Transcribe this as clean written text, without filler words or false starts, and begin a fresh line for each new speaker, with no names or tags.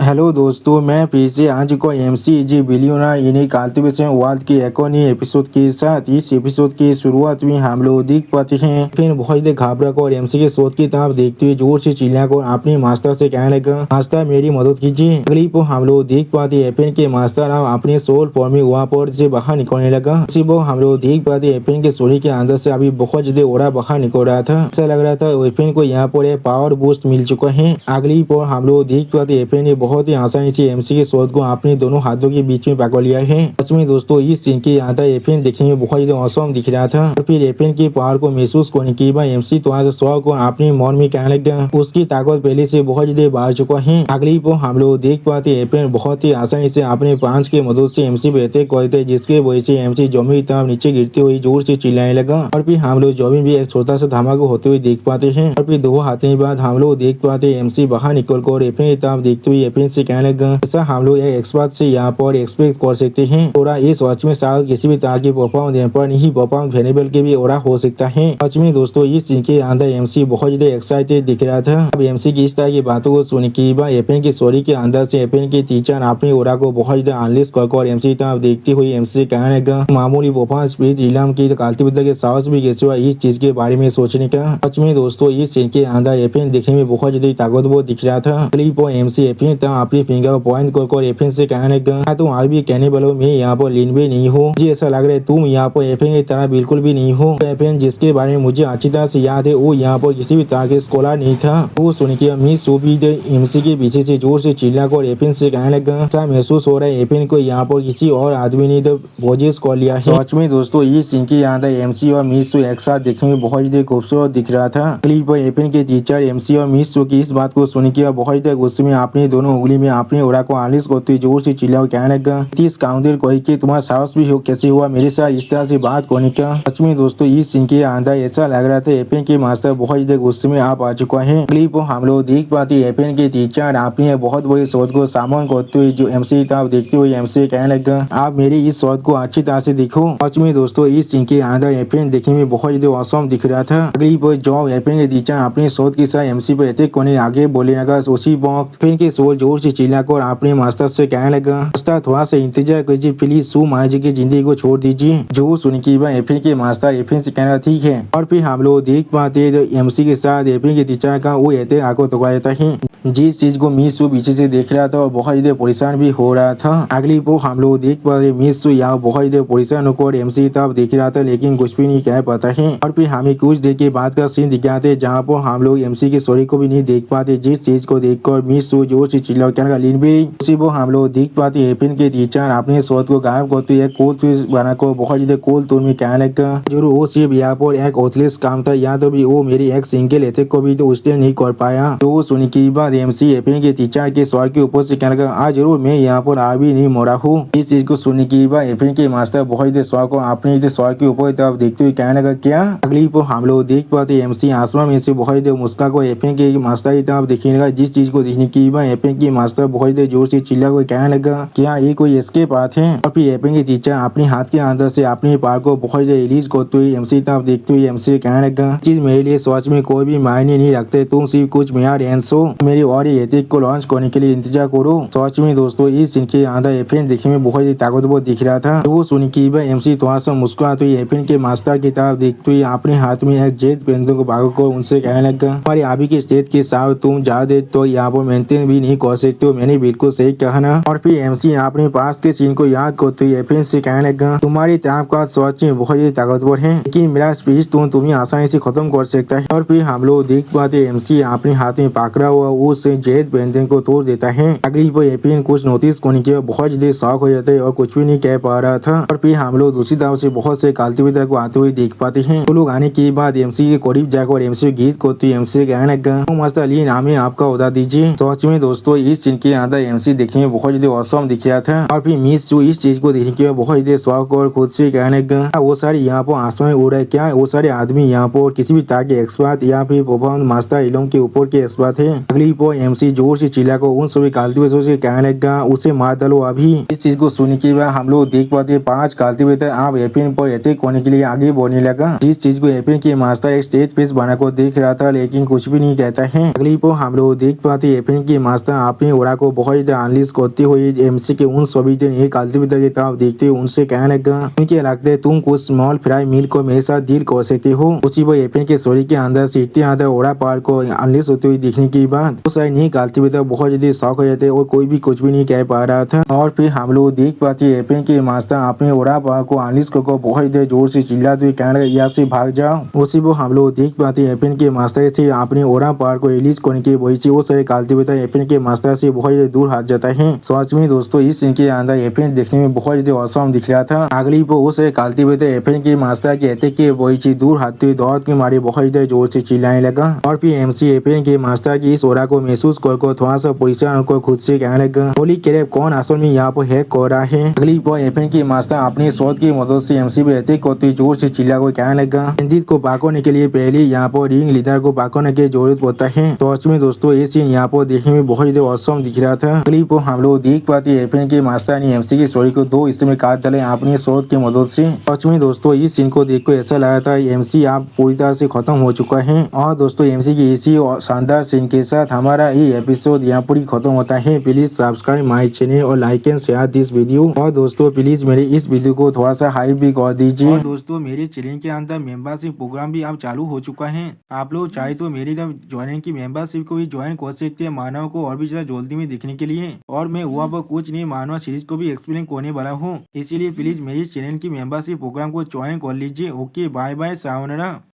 Hello दोस्तों, मैं फिर से आज को एमसी इजी बिलियनर इन्हीं कल्टीवेशन वर्ल्ड की एक और नई एपिसोड के साथ इस एपिसोड की शुरुआत में हम लोग देख पाते हैं फिर बहुत ही घबरा कर एमसी के शोध की तरफ देखते हुए जोर से चिल्ला कर अपने मास्टर से कहने लगा, मास्टर मेरी मदद कीजिए। अगली को हम लोग देख पाते एफएन के मास्टर अपने सोल फॉर्म में वहाँ पर से बाहर निकलने लगा। उसी वो हम लोग देख पाते एफएन के शरीर के अंदर से अभी बहुत ज्यादा ओरा बाहर निकल रहा था। ऐसा लग रहा था एफएन को यहाँ पर पावर बूस्ट मिल चुका है। अगली पर हम लोग देख पाते एफएन ने बहुत ही आसानी से एमसी के शोध को अपने दोनों हाथों के बीच में पकड़ लिया है। सच में दोस्तों इस सीन के अंदर एफएन देखने में बहुत ज्यादा औसम दिख रहा था और फिर एफएन की पावर को महसूस करने के बाद एमसी थोड़ा सा स्व को अपने मन में कहने लगा, उसकी ताकत पहले से बहुत ज्यादा बढ़ चुका है। अगली पर हम लोग देख पाते एफएन बहुत ही आसानी से अपने पांच की मदद से एमसी पे अटैक करते जिसके वजह से एमसी जमीन की तरफ नीचे गिरते हुए जोर से चिल्लाने लगा और फिर हम लोग जमीन भी एक छोटा सा धमाका होते हुए देख पाते हैं और फिर दो हाथों बाद हम लोग देख पाते एमसी बाहर निकल कर एफएन की तरफ देखते हुए एफएन से कहने लगा, ऐसा हम लोग एक एक्सपर्ट से यहाँ पर एक्सपेक्ट कर सकते हैं। और इस वॉच में शायद किसी भी तरह की परफॉर्मेंस पर नहीं परफॉर्मेंस वेरिएबल के भी और हो सकता है। सच में दोस्तों इस सीन के अंदर एमसी बहुत ज्यादा एक्साइटेड दिख रहा था। अब एमसी की इस तरह की बातों को सुन के बाद एफएन की स्टोरी के अंदर से एफएन के टीचर अपनी ओरा को बहुत ज्यादा एनालिस कर एमसी की तरफ देखते हुए एमसी से कहने लगा, मामूली परफॉर्मेंस स्पीड इलाम की काल्टिविद्या के साहस भी कैसे हुआ इस चीज के बारे में सोचने का। सच में दोस्तों इस सीन के अंदर एफएन देखने में बहुत ज्यादा ताकतवर दिख रहा था। क्लिप और एमसी एफएन अपनी फिंगर पॉइंट कर एफएन से कहने लगा, तुम आज भी कहने वालों मैं यहाँ पर लीन भी नहीं हूँ, मुझे ऐसा लग रहा है तुम यहाँ पर एफएन की तरह बिल्कुल भी नहीं हो। एफएन जिसके बारे में मुझे अच्छी तरह से याद है वो यहाँ पर किसी भी तरह के स्कॉलर नहीं था। वो सुन के मिस सोबी एमसी के पीछे से जोर से चिल्ला कर एफएन से कहने लगा, ऐसा महसूस हो रहा है एफएन को यहाँ पर किसी और आदमी ने तो पोजेस कर लिया है। सच में दोस्तों इस सीन के अंदर एमसी और मिस एक साथ देखने में बहुत ज्यादा खूबसूरत दिख रहा था। क्लिप पर एफएन के टीचर एमसी और मिस की इस बात को सुन के बहुत ज्यादा गुस्से में अपने दोनों उंगली में अपने ओरा को आलिश करते जोर से चिल्ला कहने लगा, इस काउंटर कोई कि तुम्हारा साहस भी हो कैसे हुआ मेरे साथ इस तरह से बात करने का। सच में दोस्तों इस सीन के अंदर ऐसा लग रहा था एफएन के मास्टर बहुत ज्यादा गुस्से में आप आ चुका है। क्लिप हम लोग देख पाते एफएन के टीचर अपने बहुत बड़ी शोध को सामने करते हुए जो एमसी तरफ देखते हुए एमसी कहने लगा, आप मेरी इस शोध को अच्छी तरह से देखो। सच में दोस्तों इस सीन के अंदर एफएन देखने में बहुत ज्यादा औसम दिख रहा था। अगली पर जॉब एफएन के टीचर अपने शोध के साथ एमसी पर अटैक करने आगे बोलने लगा। उसी वक्त एफएन के शोध जोर से चिल्लाकर अपने मास्टर से कहने लगा, मास्टर थोड़ा सा इंतजार कीजिए प्लीज, सू माजी की जिंदगी को छोड़ दीजिए। जो सुन के बाद एफएन के मास्टर एफएन से कहना ठीक है और फिर हम लोग देख पाते एमसी के साथ एफएन के टीचर का वो ऐसे आको टुकड़ा जाता है। जिस चीज को मिस पीछे से देख रहा था और बहुत ज्यादा परेशान भी हो रहा था। अगली वो हम लोग देख पाते मिस यहाँ बहुत ज्यादा परेशान होकर एमसी तरफ देख रहा था लेकिन कुछ भी नहीं कह पाता है। और फिर हमें कुछ देर के बाद का सीन दिखाते जहाँ पर हम लोग एमसी की स्टोरी को भी नहीं देख पाते। जिस चीज को देखकर मिस जोर से चिल्ला लीन भी उसी वो हम लोग देख पाते एफएन के टीचर अपने शोध को गायब करते एक कोल बना को बहुत ज्यादा कोल तोड़ में कहने लगा, जरूर वो सिर्फ यहाँ पर एक ओथलेस काम था या तो भी वो मेरी एक सिंगल अटैक को भी तो उसने नहीं कर पाया। तो सुनने के बाद एमसी एफएन के टीचर के स्वर के ऊपर से कहने लगा, आज जरूर मैं यहाँ पर अभी नहीं मरा हूँ। इस चीज को सुनने के बाद एफएन के मास्टर बहुत ज्यादा स्वर को अपने स्वर के ऊपर तरफ देखते हुए कहने लगा, क्या। अगली पर हम लोग देख पाते एमसी आसमान में से बहुत ज्यादा मुस्का को एफएन के मास्टर की तरफ देखने लगा। जिस चीज को देखने के बाद एफएन की मास्टर बहुत ज्यादा जोर से चिल्ला कर कहने लगा, क्या ये कोई एस्केप पाथ है। और फिर एफएन के टीचर अपने हाथ के अंदर से अपने पार को बहुत ज्यादा रिलीज करते हुए एमसी तरफ देखते हुए एमसी कहने लगा, चीज मेरे लिए सोच में कोई भी मायने नहीं रखते, तुम सिर्फ कुछ मेरा रेंस हो, मेरी और अटैक को लॉन्च करने के लिए इंतजार करो। सच में दोस्तों इस सीन के अंदर एफएन देखने में बहुत ज्यादा ताकतवर दिख रहा था। वो सुन के बाद एमसी थोड़ा सा मुस्कुराते हुए एफएन के मास्टर की तरफ देखते हुए अपने हाथ में एक जेट पेंसिल को भागो को उनसे कहने लगा, हमारे अभी के स्टेट के साथ तुम ज्यादा तो यहाँ पर मेंटेन भी नहीं कर सकते हो, मैंने बिल्कुल सही कहा ना। और फिर एमसी अपने पास के सीन को याद करते हुए एफएन से कहने लगा, तुम्हारी तरफ का सोच में बहुत ही ताकतवर है लेकिन मेरा स्पीच तुम्हें आसानी से खत्म कर सकता है। और फिर हम लोग देख पाते एमसी अपने हाथ में पकड़ा हुआ उस जेट पेंसिल को तोड़ देता है। अगली पर एफएन कुछ नोटिस करने के बहुत ज्यादा शौक हो जाता है और कुछ भी नहीं कह पा रहा था। और फिर हम लोग दूसरी तरफ से बहुत से कल्टीवेटर को आते हुए देख पाते हैं। वो लोग आने के बाद एमसी के करीब जाकर एमसी गीत करते एमसी कहने लगा, मास्टर ली नाम आपका उदा दीजिए। सच में दोस्तों इस सीन के अंदर एमसी देखने में बहुत ज्यादा औसम दिख रहा था। और फिर मिस जो इस चीज को देखने के बहुत ज्यादा शौक और खुद से कहने लगा, वो सारे यहाँ पर आसमान में उड़ रहे, क्या वो सारे आदमी यहाँ पर किसी भी तरह के एक्सपर्ट या फिर परफॉर्मेंस मास्टर इलम के ऊपर के एक्सपर्ट है। अगली पर एमसी जोर से चिल्ला को उन सभी कल्टीवेटर से कहने लगा, उसे मार डालो अभी। इस चीज को सुनने के बाद हम लोग देख पाते 5 कल्टीवेटर आप एफएन पर अटैक करने के लिए आगे बढ़ने लगा। जिस चीज को एफएन के मास्टर एक स्टेज फेस बनाकर देख रहा था लेकिन कुछ भी नहीं कहता है। अगली पर हम लोग देख पाते एफएन के मास्टर अपनी ओरा को बहुत ज्यादा अनलिस्ट करते हुए एमसी के उन सभी दिन एक काल्तिपिता की तरफ देखते हुए उनसे कहने लगा, मुझे लगता है तुम कुछ स्मॉल फ्राई मील को मेरे साथ डील कर सकते हो। उसी वो एपन के स्टोरी के अंदर सीटते अंदर ओरा पार को अनलिस्ट होते हुए देखने के बाद तो शायद नहीं काल्तिपिता बहुत ज्यादा शौक हो जाते और कोई भी कुछ भी नहीं कह पा रहा था। और फिर हम लोग देख पाते एपन के मास्टर अपने ओरा पार को अनलिस्ट को बहुत ज्यादा जोर से चिल्लाते हुए कहने लगे, यहाँ से भाग जाओ। उसी वो हम लोग देख पाते एपन के मास्टर से अपने ओरा पार को रिलीज करने के वही से वो सारे काल्तिपिता एपन के मास्टर से बहुत ज्यादा दूर हाथ जाता है। सच में दोस्तों इस सीन के अंदर एपन देखने में बहुत ज्यादा औसम दिख रहा था। अगली वो उस काल्तिपिता एपन के मास्टर कहते कि वही चीज दूर हाथते दौड़ के मारे बहुत ज्यादा जोर से चिल्लाने लगा। और फिर एमसी एपन के मास्टर की इस ओरा को महसूस कर थोड़ा सा परेशान होकर खुद से कहने लगा, होली कैरेब कौन असल में यहाँ पर हैक कर रहा है। अगली वो एपन के मास्टर अपनी शोध की मदद से एमसी पे अटैक करते जोर से चिल्ला कर कहने लगा, रंजीत को पकड़ने के लिए पहले यहाँ पर रिंग लीडर को पकड़ने की जरूरत पड़ता है। तो में दोस्तों ये सीन यहाँ पर देखने में बहुत ज्यादा औसम दिख रहा था। अगली वो हम लोग देख पाते एपन के मास्टर ने एमसी की स्टोरी को दो हिस्से में काट डाले अपनी शोध की मदद से। सच में दोस्तों इस सीन को देखकर ऐसा लगा था एमसी आप पूरी तरह से खत्म हो चुका है। और दोस्तों एमसी की इसी शानदार सीन के साथ हमारा ये एपिसोड यहाँ पर खत्म होता है। प्लीज सब्सक्राइब माई चैनल और like and share this video. और दोस्तों प्लीज मेरे इस वीडियो को थोड़ा सा हाइप भी कर दीजिए। और दोस्तों मेरे चैनल के अंदर मेंबरशिप प्रोग्राम भी अब चालू हो चुका है। आप लोग चाहे तो मेरी ज्वाइन की मेंबरशिप को भी ज्वाइन कर सकते हैं मानव को और भी ज्यादा जल्दी में देखने के लिए। और मैं वहाँ पर कुछ नहीं मानव सीरीज को भी एक्सप्लेन करने वाला हूँ, इसीलिए प्लीज मेरी चैनल की मेंबरशिप प्रोग्राम को ज्वाइन कर लीजिए। Okay bye bye sayonara.